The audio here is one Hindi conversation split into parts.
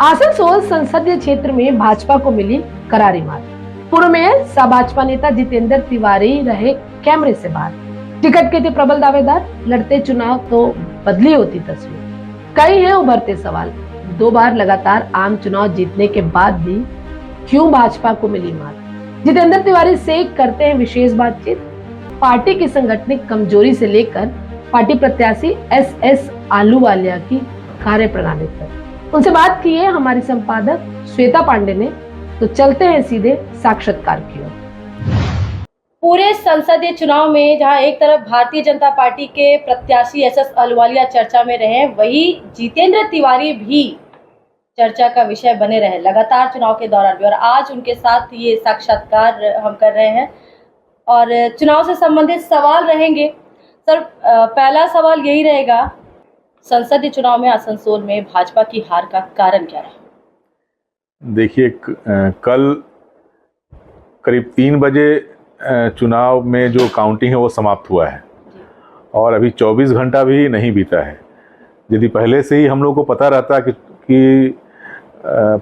आसनसोल संसदीय क्षेत्र में भाजपा को मिली करारी मात। पूर्व में सपा भाजपा नेता जितेंद्र तिवारी रहे कैमरे से बाहर। टिकट के थे प्रबल दावेदार, लड़ते चुनाव तो बदली होती तस्वीर। कई हैं उभरते सवाल। 2 बार लगातार आम चुनाव जीतने के बाद भी क्यों भाजपा को मिली मात? जितेंद्र तिवारी से करते हैं विशेष बातचीत। पार्टी की संगठनिक कमजोरी से लेकर पार्टी प्रत्याशी एस आलूवालिया की कार्य प्रणाली तक उनसे बात की है हमारी संपादक श्वेता पांडे ने। तो चलते हैं सीधे साक्षात्कार की ओर। पूरे संसदीय चुनाव में जहां एक तरफ भारतीय जनता पार्टी के प्रत्याशी एस आलूवालिया चर्चा में रहे, वहीं जितेंद्र तिवारी भी चर्चा का विषय बने रहे लगातार चुनाव के दौरान भी। और आज उनके साथ ये साक्षात्कार हम कर रहे हैं और चुनाव से संबंधित सवाल रहेंगे। सर, पहला सवाल यही रहेगा, संसदीय चुनाव में आसनसोल में भाजपा की हार का कारण क्या रहा? देखिए, कल करीब 3 बजे चुनाव में जो काउंटिंग है वो समाप्त हुआ है और अभी 24 घंटा भी नहीं बीता है। यदि पहले से ही हम लोग को पता रहता कि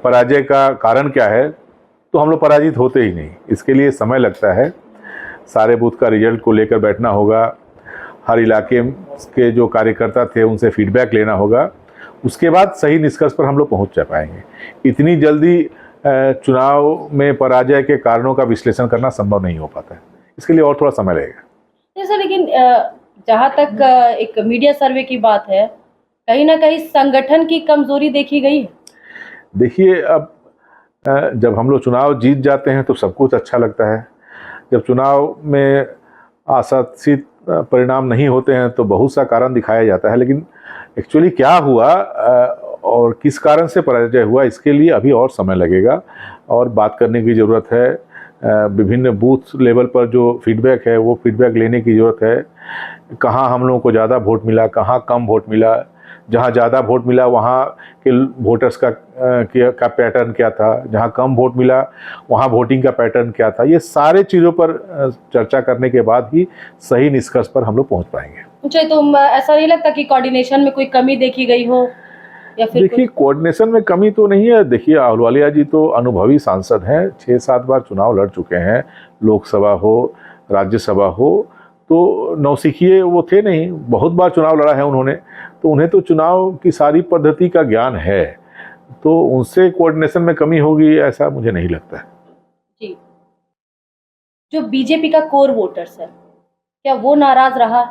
पराजय का कारण क्या है तो हम लोग पराजित होते ही नहीं। इसके लिए समय लगता है, सारे बूथ का रिजल्ट को लेकर बैठना होगा, हर इलाके के जो कार्यकर्ता थे उनसे फीडबैक लेना होगा, उसके बाद सही निष्कर्ष पर हम लोग पहुंच जा पाएंगे। इतनी जल्दी चुनाव में पराजय के कारणों का विश्लेषण करना संभव नहीं हो पाता है, इसके लिए और थोड़ा समय लगेगा। जैसे लेकिन जहाँ तक एक मीडिया सर्वे की बात है, कहीं ना कहीं संगठन की कमजोरी देखी गई है। देखिए, अब जब हम लोग चुनाव जीत जाते हैं तो सब कुछ अच्छा लगता है। जब चुनाव में आशातीत परिणाम नहीं होते हैं तो बहुत सा कारण दिखाया जाता है, लेकिन एक्चुअली क्या हुआ और किस कारण से पराजय हुआ, इसके लिए अभी और समय लगेगा और बात करने की ज़रूरत है। विभिन्न बूथ लेवल पर जो फीडबैक है वो फीडबैक लेने की ज़रूरत है। कहाँ हम लोगों को ज़्यादा वोट मिला, कहाँ कम वोट मिला, जहाँ ज़्यादा वोट मिला वहाँ के वोटर्स का पैटर्न क्या था, जहाँ कम वोट मिला वहाँ वोटिंग का पैटर्न क्या था, ये सारे चीज़ों पर चर्चा करने के बाद ही सही निष्कर्ष पर हम लोग पहुँच पाएंगे। मुझे तो ऐसा नहीं लगता कि कोऑर्डिनेशन में कोई कमी देखी गई हो या फिर? देखिए, कोऑर्डिनेशन में कमी तो नहीं है। देखिए, आलूवालिया जी तो अनुभवी सांसद हैं, 6-7 बार चुनाव लड़ चुके हैं, लोकसभा हो राज्यसभा हो, तो नौसिखिए वो थे नहीं, बहुत बार चुनाव लड़ा है उन्होंने, तो उन्हें तो चुनाव की सारी पद्धति का ज्ञान है, तो उनसे कोऑर्डिनेशन में कमी होगी ऐसा मुझे नहीं लगता है। जी, जो बीजेपी का कोर वोटर्स है, क्या वो नाराज रहा?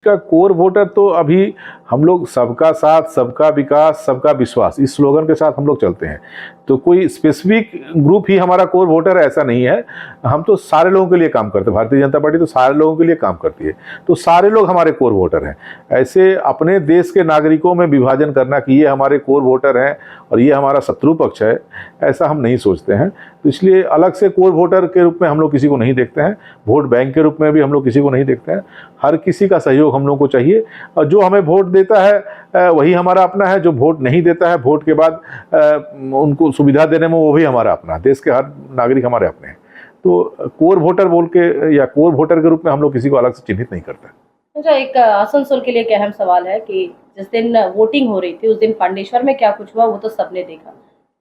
का कोर वोटर तो अभी हम लोग सबका साथ, सबका विकास, सबका विश्वास, इस स्लोगन के साथ हम लोग चलते हैं, तो कोई स्पेसिफिक ग्रुप ही हमारा कोर वोटर है ऐसा नहीं है। हम तो सारे लोगों के लिए काम करते हैं, भारतीय जनता पार्टी तो सारे लोगों के लिए काम करती है, तो सारे लोग हमारे कोर वोटर हैं। ऐसे अपने देश के नागरिकों में विभाजन करना कि ये हमारे कोर वोटर हैं और ये हमारा शत्रु पक्ष है, ऐसा हम नहीं सोचते हैं। तो इसलिए अलग से कोर वोटर के रूप में हम लोग किसी को नहीं देखते हैं, वोट बैंक के रूप में भी हम लोग किसी को नहीं देखते हैं। हर किसी का सहयोग हम लोग को चाहिए और जो हमें वोट देता है वही हमारा अपना है, जो वोट नहीं देता है वोट के बाद उनको सुविधा देने में वो भी हमारा अपना। देश के हर नागरिक हमारे अपने हैं, तो कोर वोटर बोल के या कोर वोटर के रूप में हम लोग किसी को अलग से चिन्हित नहीं करते। अच्छा, एक आसनसोल के लिए एक अहम सवाल है कि जिस दिन वोटिंग हो रही थी उस दिन पांडेश्वर में क्या कुछ हुआ वो तो सबने देखा,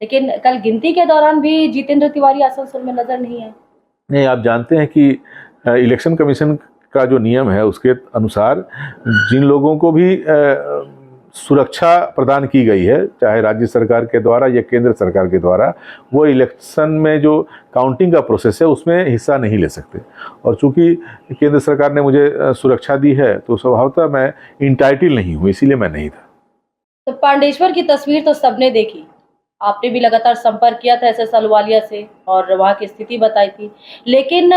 लेकिन कल गिनती के दौरान भी जितेंद्र तिवारी आसनसोल में नजर नहीं आए। नहीं, आप जानते हैं कि इलेक्शन कमीशन का जो नियम है उसके अनुसार जिन लोगों को भी सुरक्षा प्रदान की गई है, चाहे राज्य सरकार के द्वारा या केंद्र सरकार के द्वारा, वो इलेक्शन में जो काउंटिंग का प्रोसेस है उसमें हिस्सा नहीं ले सकते। और चूंकि केंद्र सरकार ने मुझे सुरक्षा दी है तो स्वभावतः मैं इंटाइटल नहीं हूँ, इसीलिए मैं नहीं था। तो पांडेश्वर की तस्वीर तो सबने देखी, आपने भी लगातार संपर्क किया था एस आलूवालिया से और वहाँ की स्थिति बताई थी, लेकिन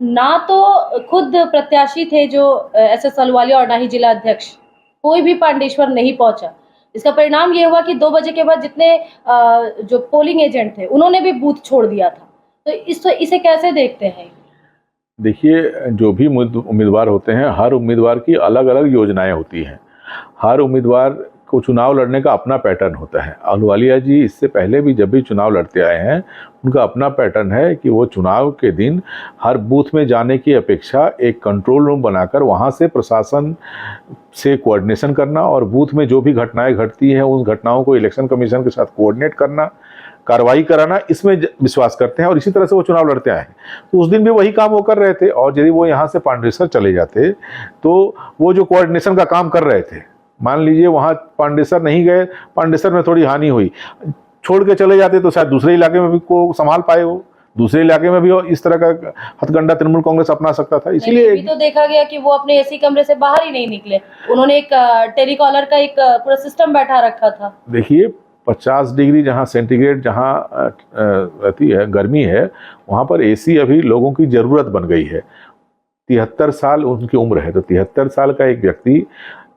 ना तो खुद प्रत्याशी थे जो एस आलूवालिया और ना ही जिला अध्यक्ष, कोई भी पांडेश्वर नहीं पहुंचा। इसका परिणाम ये हुआ कि 2 बजे के बाद जितने जो पोलिंग एजेंट थे उन्होंने भी बूथ छोड़ दिया था। तो इसे कैसे देखते हैं? देखिए, जो भी उम्मीदवार होते हैं, हर उम्मीदवार की अलग अलग योजनाएं होती हैं। हर उम्मीदवार को चुनाव लड़ने का अपना पैटर्न होता है। अहलुवालिया जी इससे पहले भी जब भी चुनाव लड़ते आए हैं, उनका अपना पैटर्न है कि वो चुनाव के दिन हर बूथ में जाने की अपेक्षा एक कंट्रोल रूम बनाकर वहाँ से प्रशासन से कोऑर्डिनेशन करना और बूथ में जो भी घटनाएं घटती हैं उन घटनाओं को इलेक्शन कमीशन के साथ कोऑर्डिनेट करना, कार्रवाई कराना, इसमें विश्वास करते हैं और इसी तरह से वो चुनाव लड़ते आए हैं। तो उस दिन भी वही काम वो कर रहे थे और यदि वो यहाँ से पांडेसर चले जाते तो वो जो कोऑर्डिनेशन का काम कर रहे थे, मान लीजिए वहाँ पांडेसर नहीं गए, पांडेसर में थोड़ी हानि हुई, छोड़ के चले जाते तो शायद दूसरे इलाके में भी को संभाल पाए, वो दूसरे इलाके में भी इस तरह का हथकंडा तृणमूल कांग्रेस अपना सकता था। इसीलिए भी तो देखा गया कि वो अपने एसी कमरे से बाहर ही नहीं निकले, उन्होंने एक टेलीकॉलर का एक पूरा सिस्टम बैठा रखा था। देखिए 50 डिग्री जहाँ सेंटीग्रेड जहाँ रहती है, गर्मी है, वहाँ पर एसी अभी लोगों की ज़रूरत बन गई है। 73 साल उनकी उम्र है, तो 73 साल का एक व्यक्ति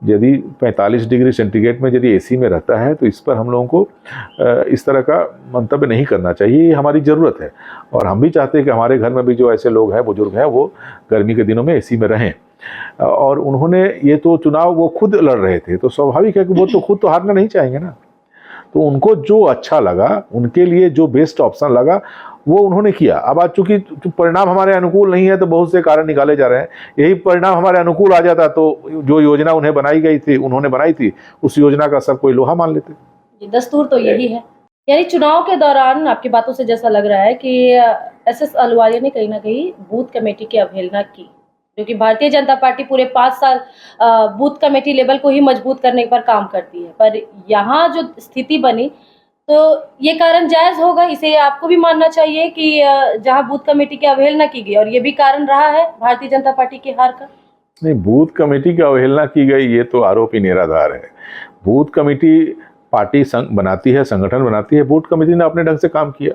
यदि 45 डिग्री सेंटीग्रेड में यदि एसी में रहता है तो इस पर हम लोगों को इस तरह का मंतव्य नहीं करना चाहिए। ये हमारी ज़रूरत है और हम भी चाहते हैं कि हमारे घर में भी जो ऐसे लोग हैं, बुजुर्ग हैं, वो गर्मी के दिनों में एसी में रहें। और उन्होंने ये तो चुनाव वो खुद लड़ रहे थे, तो स्वाभाविक है कि वो तो खुद तो हारना नहीं चाहेंगे ना। तो उनको जो अच्छा लगा, उनके लिए जो बेस्ट ऑप्शन लगा वो उन्होंने किया। अब आज चूंकि परिणाम हमारे अनुकूल नहीं है तो बहुत से कारण निकाले जा रहे हैं। यही परिणाम हमारे अनुकूल आ जाता तो जो योजना उन्हें बनाई गई थी, उन्होंने बनाई थी, उस योजना का सब कोई लोहा मान लेते। दस्तूर तो यही है। यानी चुनाव के दौरान आपकी बातों से जैसा लग रहा है कि एसएस अहलुवालिया ने कहीं ना कहीं बूथ कमेटी की अवहेलना की, जो कि भारतीय जनता पार्टी पूरे 5 साल बूथ कमेटी लेवल को ही मजबूत करने पर काम करती है, पर यहाँ जो स्थिति बनी तो ये कारण जायज होगा, इसे आपको भी मानना चाहिए कि जहाँ बूथ कमेटी की अवहेलना की गई और ये भी कारण रहा है भारतीय जनता पार्टी की हार का। नहीं, बूथ कमेटी की अवहेलना की गई ये तो आरोप ही निराधार है। बूथ कमेटी पार्टी बनाती है, संगठन बनाती है, बूथ कमेटी ने अपने ढंग से काम किया।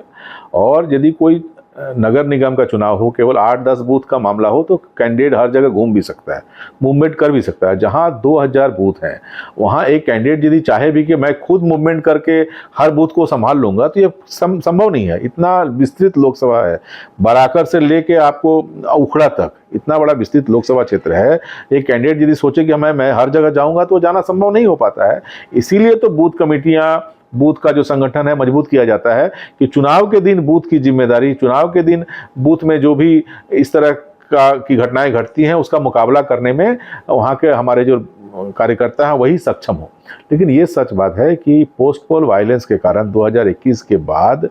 और यदि कोई नगर निगम का चुनाव हो, केवल 8-10 बूथ का मामला हो, तो कैंडिडेट हर जगह घूम भी सकता है, मूवमेंट कर भी सकता है। जहां 2000 बूथ हैं वहां एक कैंडिडेट यदि चाहे भी कि मैं खुद मूवमेंट करके हर बूथ को संभाल लूंगा तो ये संभव नहीं है। इतना विस्तृत लोकसभा है, बराकर से लेके आपको उखड़ा तक इतना बड़ा विस्तृत लोकसभा क्षेत्र है। एक कैंडिडेट यदि सोचे कि मैं हर जगह जाऊंगा तो जाना संभव नहीं हो पाता है। इसीलिए तो बूथ कमेटियां, बूथ का जो संगठन है मजबूत किया जाता है कि चुनाव के दिन बूथ की जिम्मेदारी, चुनाव के दिन बूथ में जो भी इस तरह की घटनाएं घटती हैं उसका मुकाबला करने में वहाँ के हमारे जो कार्यकर्ता हैं वही सक्षम हो। लेकिन ये सच बात है कि पोस्ट पोल वायलेंस के कारण 2021 के बाद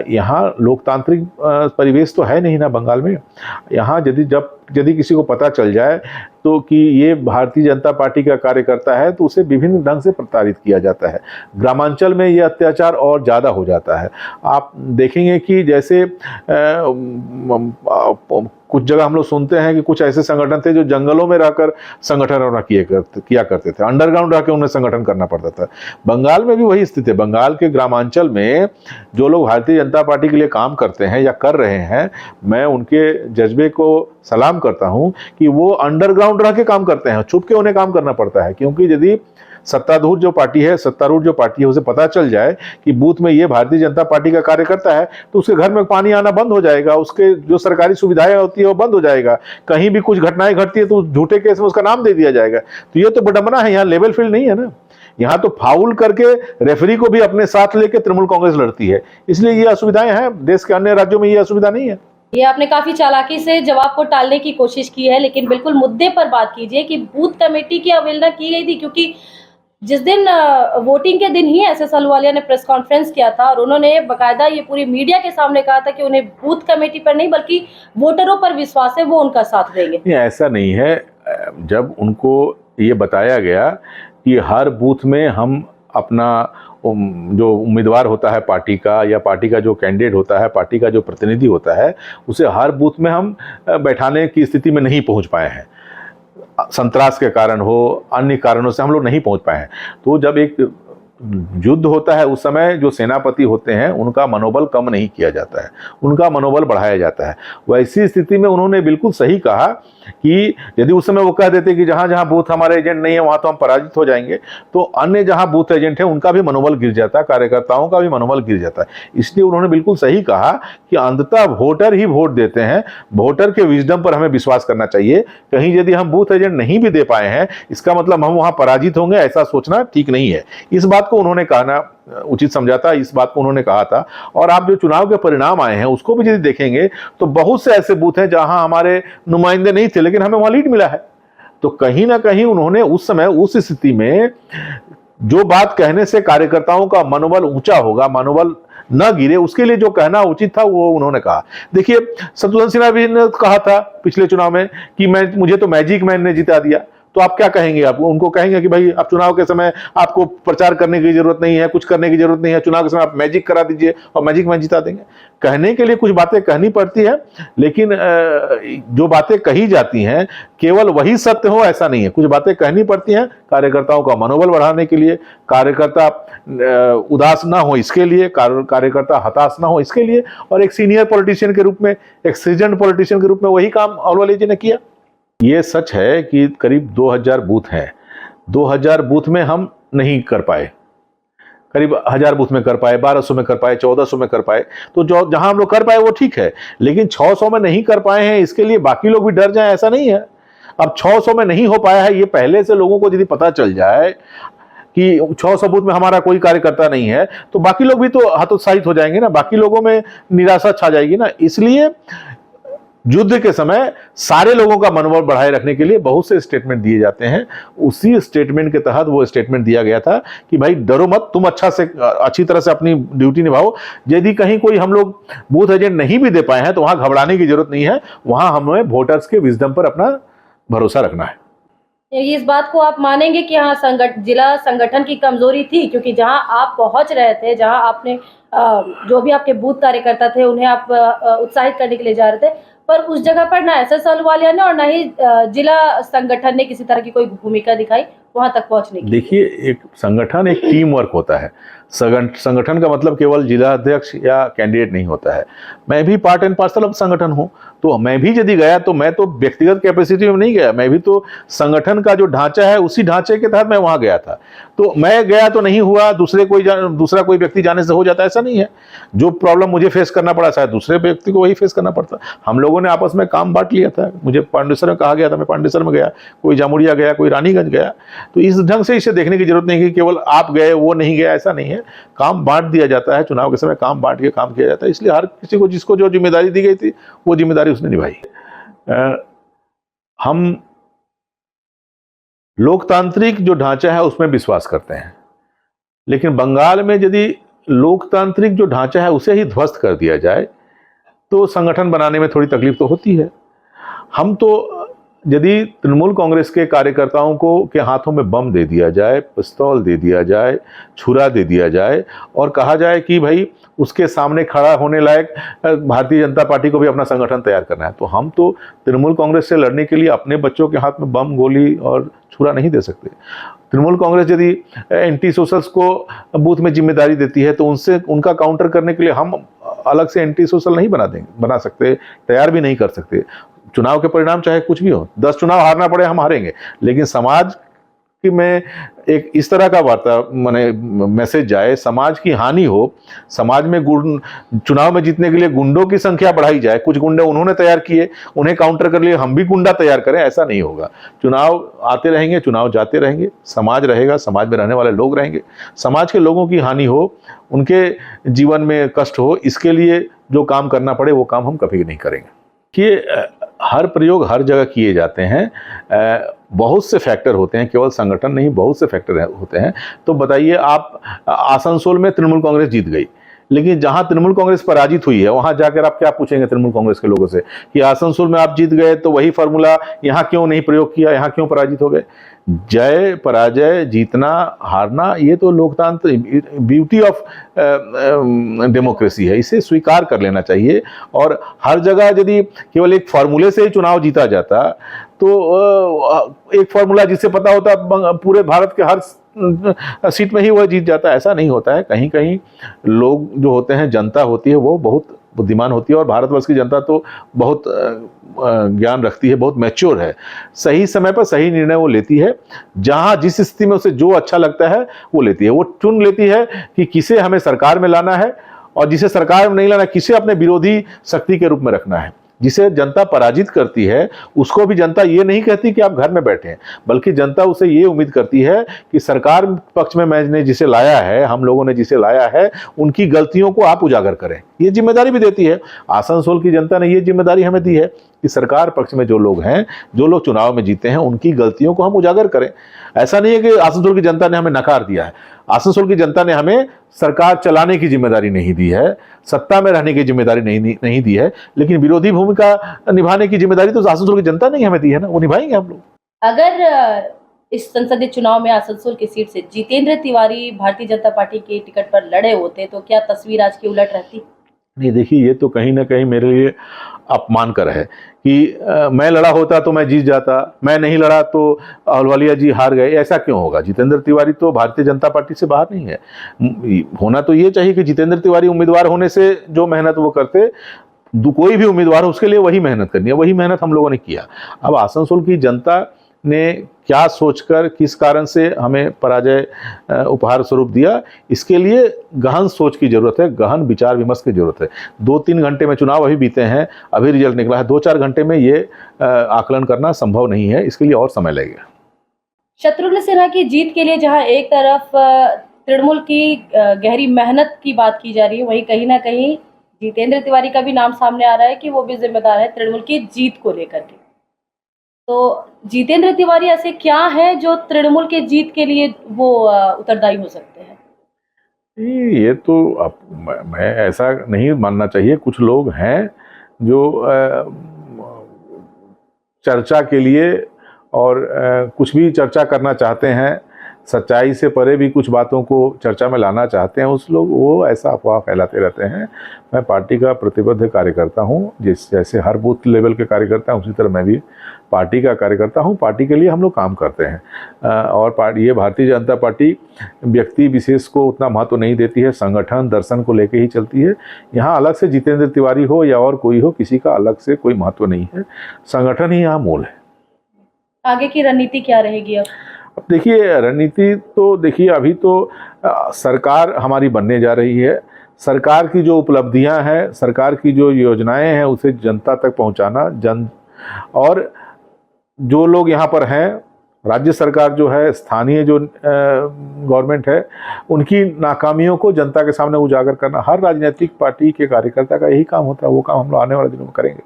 यहाँ लोकतांत्रिक परिवेश तो है नहीं ना बंगाल में। यहाँ यदि किसी को पता चल जाए तो कि ये भारतीय जनता पार्टी का कार्यकर्ता है तो उसे विभिन्न ढंग से प्रताड़ित किया जाता है। ग्रामांचल में ये अत्याचार और ज़्यादा हो जाता है। आप देखेंगे कि जैसे कुछ जगह हम लोग सुनते हैं कि कुछ ऐसे संगठन थे जो जंगलों में रहकर संगठन किया करते थे, अंडरग्राउंड रह के उन्हें संगठन करना पड़ता था। बंगाल में भी वही स्थिति है। बंगाल के ग्रामांचल में जो लोग भारतीय जनता पार्टी के लिए काम करते हैं या कर रहे हैं, मैं उनके जज्बे को सलाम करता हूं कि वो अंडरग्राउंड रह के काम करते हैं। छुप के उन्हें काम करना पड़ता है, क्योंकि यदि सत्तारूढ़ जो पार्टी है उसे पता चल जाए कि बूथ में ये भारतीय जनता पार्टी का कार्यकर्ता है तो उसके घर में पानी आना बंद हो जाएगा, उसके जो सरकारी सुविधाएं होती है वो बंद हो जाएगा। कहीं भी कुछ घटनाएं घटती है तो झूठे केस में उसका नाम दे दिया जाएगा। तो ये तो विडंबना है। यहाँ लेवल फील्ड नहीं है ना। यहाँ तो फाउल करके रेफरी को भी अपने साथ लेके तृणमूल कांग्रेस लड़ती है। इसलिए ये असुविधाएं हैं। देश के अन्य राज्यों में ये असुविधा नहीं है। ये आपने काफी चालाकी से जवाब को टालने की कोशिश की है, लेकिन बिल्कुल मुद्दे पर बात कीजिए कि बूथ कमेटी की अवहेलना की गई थी, क्योंकि जिस दिन वोटिंग के दिन ही एसएस अहलुवालिया ने प्रेस कॉन्फ्रेंस किया था और उन्होंने बकायदा ये पूरी मीडिया के सामने कहा था कि उन्हें बूथ कमेटी पर नहीं बल्कि वोटरों पर विश्वास है, वो उनका साथ देंगे। नहीं, ऐसा नहीं है। जब उनको ये बताया गया कि हर बूथ में हम अपना जो उम्मीदवार होता है पार्टी का या पार्टी का जो कैंडिडेट होता है, पार्टी का जो प्रतिनिधि होता है, उसे हर बूथ में हम बैठाने की स्थिति में नहीं पहुंच पाए हैं। संतरास के कारण हो, अन्य कारणों से हम लोग नहीं पहुंच पाए हैं। तो जब एक युद्ध होता है उस समय जो सेनापति होते हैं उनका मनोबल कम नहीं किया जाता है, उनका मनोबल बढ़ाया जाता है। वैसी स्थिति में उन्होंने बिल्कुल सही कहा कि यदि उस समय वो कह देते कि जहाँ जहाँ बूथ हमारे एजेंट नहीं है वहाँ तो हम पराजित हो जाएंगे, तो अन्य जहाँ बूथ एजेंट है उनका भी मनोबल गिर जाता है, कार्यकर्ताओं का भी मनोबल गिर जाता है। इसलिए उन्होंने बिल्कुल सही कहा कि अंततः वोटर ही वोट देते हैं, वोटर के विजडम पर हमें विश्वास करना चाहिए। कहीं यदि हम बूथ एजेंट नहीं भी दे पाए हैं इसका मतलब हम वहाँ पराजित होंगे, ऐसा सोचना ठीक नहीं है। इस बात को उन्होंने कहना उचित समझा था, इस बात को उन्होंने कहा था। और आप जो चुनाव के परिणाम आए हैं उसको भी यदि देखेंगे तो बहुत से ऐसे बूथ हैं जहां हमारे नुमाइंदे नहीं थे लेकिन हमें वहां लीड मिला है। तो कहीं ना कहीं उन्होंने उस समय उस स्थिति में जो बात कहने से कार्यकर्ताओं का मनोबल ऊंचा होगा, मनोबल न गिरे, उसके लिए जो कहना उचित था वो उन्होंने कहा। देखिए शत्रुघ्न सिन्हा भी ने कहा था पिछले चुनाव में कि मुझे तो मैजिक मैन ने जिता दिया। तो आप क्या कहेंगे? आप उनको कहेंगे कि भाई आप चुनाव के समय आपको प्रचार करने की जरूरत नहीं है, कुछ करने की जरूरत नहीं है, चुनाव के समय आप मैजिक करा दीजिए और मैजिक मैन जिता देंगे। कहने के लिए कुछ बातें कहनी पड़ती है, लेकिन जो बातें कही जाती हैं केवल वही सत्य हो ऐसा नहीं है। कुछ बातें कहनी पड़ती हैं कार्यकर्ताओं का मनोबल बढ़ाने के लिए, कार्यकर्ता उदास ना हो इसके लिए, कार्यकर्ता हताश ना हो इसके लिए। और एक सीनियर पॉलिटिशियन के रूप में, एक सीजन्ड पॉलिटिशियन के रूप में वही काम अहलुवालिया जी ने किया। ये सच है कि करीब 2000 बूथ हैं, 2000 बूथ में हम नहीं कर पाए, करीब 1000 बूथ में कर पाए, 1200 में कर पाए, 1400 में कर पाए। तो जो जहां हम लोग कर पाए वो ठीक है, लेकिन 600 में नहीं कर पाए हैं इसके लिए बाकी लोग भी डर जाएं ऐसा नहीं है। अब 600 में नहीं हो पाया है ये पहले से लोगों को यदि पता चल जाए कि 600 बूथ में हमारा कोई कार्यकर्ता नहीं है तो बाकी लोग भी तो हतोत्साहित हो जाएंगे ना, बाकी लोगों में निराशा छा जाएगी ना। इसलिए युद्ध के समय सारे लोगों का मनोबल बढ़ाए रखने के लिए बहुत से स्टेटमेंट दिए जाते हैं। उसी स्टेटमेंट के तहत वो स्टेटमेंट दिया गया था कि भाई डरो मत, तुम अच्छी तरह से अपनी ड्यूटी निभाओ। यदि कहीं कोई हम लोग बूथ एजेंट नहीं भी दे पाए हैं तो वहां घबराने की जरूरत नहीं है, वहां हमें वोटर्स के विजडम पर अपना भरोसा रखना है। इस बात को आप मानेंगे कि हाँ जिला संगठन की कमजोरी थी, क्योंकि जहां आप पहुंच रहे थे, जहां आपने जो भी आपके बूथ कार्यकर्ता थे उन्हें आप उत्साहित करने के लिए जा रहे थे, पर उस जगह पर ना एसएस अहलुवालिया ने और ना ही जिला संगठन ने किसी तरह की कोई भूमिका दिखाई वहां तक पहुंचने की। देखिए एक संगठन एक टीम वर्क होता है। संगठन का मतलब केवल जिला अध्यक्ष या कैंडिडेट नहीं होता है। मैं भी पार्ट एंड पार्सल ऑफ संगठन हूं, तो मैं भी यदि गया तो मैं तो व्यक्तिगत कैपेसिटी में नहीं गया, मैं भी तो संगठन का जो ढांचा है उसी ढांचे के तहत मैं वहां गया था। तो मैं गया तो नहीं हुआ, दूसरा कोई व्यक्ति जाने से हो जाता, ऐसा नहीं है। जो प्रॉब्लम मुझे फेस करना पड़ा शायद दूसरे व्यक्ति को वही फेस करना पड़ता। हम लोगों ने आपस में काम बांट लिया था। मुझे पांडेसर में कहा गया था, मैं पांडेसर में गया, कोई जामुड़िया गया, कोई रानीगंज गया। तो इस ढंग से इसे देखने की जरूरत नहीं कि केवल आप गए वो नहीं गया, ऐसा नहीं है। काम बांट दिया जाता है, चुनाव के समय काम बांट के काम किया जाता है। इसलिए हर किसी को जिसको जो जिम्मेदारी दी गई थी वो जिम्मेदारी उसने निभाई। हम लोकतांत्रिक जो ढांचा है उसमें विश्वास करते हैं, लेकिन बंगाल में यदि लोकतांत्रिक जो ढांचा है उसे ही ध्वस्त कर दिया जाए तो संगठन बनाने में थोड़ी तकलीफ तो होती है। हम तो यदि तृणमूल कांग्रेस के कार्यकर्ताओं को के हाथों में बम दे दिया जाए, पिस्तौल दे दिया जाए, छुरा दे दिया जाए और कहा जाए कि भाई उसके सामने खड़ा होने लायक भारतीय जनता पार्टी को भी अपना संगठन तैयार करना है, तो हम तो तृणमूल कांग्रेस से लड़ने के लिए अपने बच्चों के हाथ में बम, गोली और छुरा नहीं दे सकते। तृणमूल कांग्रेस यदि एंटी सोशल्स को बूथ में जिम्मेदारी देती है तो उनका काउंटर करने के लिए हम अलग से एंटी सोशल नहीं बना सकते, तैयार भी नहीं कर सकते। चुनाव के परिणाम चाहे कुछ भी हो, 10 चुनाव हारना पड़े हम हारेंगे, लेकिन समाज कि में एक इस तरह का वार्ता माने मैसेज जाए, समाज की हानि हो, समाज में चुनाव में जीतने के लिए गुंडों की संख्या बढ़ाई जाए, कुछ गुंडे उन्होंने तैयार किए, उन्हें काउंटर कर लिए हम भी गुंडा तैयार करें, ऐसा नहीं होगा। चुनाव आते रहेंगे, चुनाव जाते रहेंगे, समाज रहेगा, समाज में रहने वाले लोग रहेंगे। समाज के लोगों की हानि हो, उनके जीवन में कष्ट हो, इसके लिए जो काम करना पड़े वो काम हम कभी नहीं करेंगे। कि हर प्रयोग हर जगह किए जाते हैं, बहुत से फैक्टर होते हैं, केवल संगठन नहीं, बहुत से फैक्टर होते हैं। तो बताइए आप, आसनसोल में तृणमूल कांग्रेस जीत गई, लेकिन जहां तृणमूल कांग्रेस पराजित हुई है वहां जाकर आप क्या पूछेंगे तृणमूल कांग्रेस के लोगों से कि आसनसोल में आप जीत गए तो वही फार्मूला यहां क्यों नहीं प्रयोग किया, यहां क्यों पराजित हो गए। जय पराजय, जीतना हारना, ये तो लोकतंत्र, ब्यूटी ऑफ डेमोक्रेसी है, इसे स्वीकार कर लेना चाहिए। और हर जगह यदि केवल एक फार्मूले से ही चुनाव जीता जाता तो एक फॉर्मूला जिसे पता होता है पूरे भारत के हर सीट में ही वह जीत जाता है, ऐसा नहीं होता है। कहीं कहीं लोग जो होते हैं, जनता होती है, वो बहुत बुद्धिमान होती है, और भारतवर्ष की जनता तो बहुत ज्ञान रखती है, बहुत मैच्योर है। सही समय पर सही निर्णय वो लेती है, जहां जिस स्थिति में उसे जो अच्छा लगता है वो लेती है। वो चुन लेती है कि किसे हमें सरकार में लाना है, और जिसे सरकार में नहीं लाना, किसे अपने विरोधी शक्ति के रूप में रखना है। जिसे जनता पराजित करती है उसको भी जनता ये नहीं कहती कि आप घर में बैठे, बल्कि जनता उसे ये उम्मीद करती है कि सरकार पक्ष में मैंने जिसे लाया है, हम लोगों ने जिसे लाया है, उनकी गलतियों को आप उजागर करें। ये जिम्मेदारी भी देती है। आसनसोल की जनता ने ये जिम्मेदारी हमें दी है कि सरकार पक्ष में जो लोग हैं, जो लोग चुनाव में जीते हैं, उनकी गलतियों को हम उजागर करें। ऐसा नहीं है कि आसनसोल की जनता ने हमें नकार दिया है। आसनसोल की जनता ने हमें सरकार चलाने की जिम्मेदारी नहीं दी है, सत्ता में रहने की जिम्मेदारी नहीं दी है, लेकिन विरोधी भूमिका निभाने की जिम्मेदारी तो आसनसोल की जनता ने ही हमें दी है ना, वो निभाएंगे हम लोग। अगर इस संसदीय चुनाव में आसनसोल की सीट से जितेंद्र तिवारी भारतीय जनता पार्टी के टिकट पर लड़े होते तो क्या तस्वीर आज की उलट रहती? नहीं, देखिए, ये तो कहीं ना कहीं मेरे लिए अपमानकर है कि मैं लड़ा होता तो मैं जीत जाता, मैं नहीं लड़ा तो अहलुवालिया जी हार गए। ऐसा क्यों होगा? जितेंद्र तिवारी तो भारतीय जनता पार्टी से बाहर नहीं है। होना तो ये चाहिए कि जितेंद्र तिवारी उम्मीदवार होने से जो मेहनत वो करते, कोई भी उम्मीदवार हो उसके लिए वही मेहनत करनी है, वही मेहनत हम लोगों ने किया। अब आसनसोल की जनता ने क्या सोचकर, किस कारण से हमें पराजय उपहार स्वरूप दिया, इसके लिए गहन सोच की जरूरत है, गहन विचार विमर्श की जरूरत है। 2-3 घंटे में, चुनाव अभी बीते हैं, अभी रिजल्ट निकला है, 2-4 घंटे में ये आकलन करना संभव नहीं है, इसके लिए और समय लगेगा। शत्रुघ्न सिन्हा की जीत के लिए जहां एक तरफ तृणमूल की गहरी मेहनत की बात की जा रही है, वहीं कहीं ना कहीं जितेंद्र तिवारी का भी नाम सामने आ रहा है कि वो भी जिम्मेदार है तृणमूल की जीत को लेकर के। तो जितेंद्र तिवारी ऐसे क्या है जो तृणमूल के जीत के लिए वो उत्तरदायी हो सकते हैं? ये तो मैं ऐसा नहीं मानना चाहिए। कुछ लोग हैं जो चर्चा के लिए और कुछ भी चर्चा करना चाहते हैं, सच्चाई से परे भी कुछ बातों को चर्चा में लाना चाहते हैं, वो ऐसा अफवाह फैलाते रहते हैं। मैं पार्टी का प्रतिबद्ध कार्यकर्ता हूं, जैसे हर बूथ लेवल के कार्यकर्ता हैं, उसी तरह मैं भी पार्टी का कार्यकर्ता हूं। पार्टी के लिए हम लोग काम करते हैं, और ये भारतीय जनता पार्टी व्यक्ति विशेष को उतना महत्व नहीं देती है, संगठन दर्शन को लेके ही चलती है। यहाँ अलग से जितेंद्र तिवारी हो या और कोई हो, किसी का अलग से कोई महत्व नहीं है, संगठन ही यहाँ मूल है। आगे की रणनीति क्या रहेगी अब देखिए, रणनीति तो देखिए, अभी तो सरकार हमारी बनने जा रही है। सरकार की जो उपलब्धियां हैं, सरकार की जो योजनाएं हैं, उसे जनता तक पहुंचाना, और जो लोग यहाँ पर हैं, राज्य सरकार जो है, स्थानीय जो गवर्नमेंट है, उनकी नाकामियों को जनता के सामने उजागर करना हर राजनीतिक पार्टी के कार्यकर्ता का यही काम होता है। वो काम हम लोग आने वाले दिनों में करेंगे।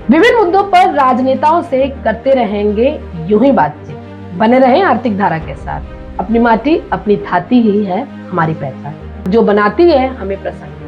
विभिन्न मुद्दों पर राजनेताओं से करते रहेंगे यूं ही बातचीत। बने रहें आर्थिक धारा के साथ। अपनी माटी, अपनी थाती ही है हमारी पहचान, जो बनाती है हमें प्रसन्न।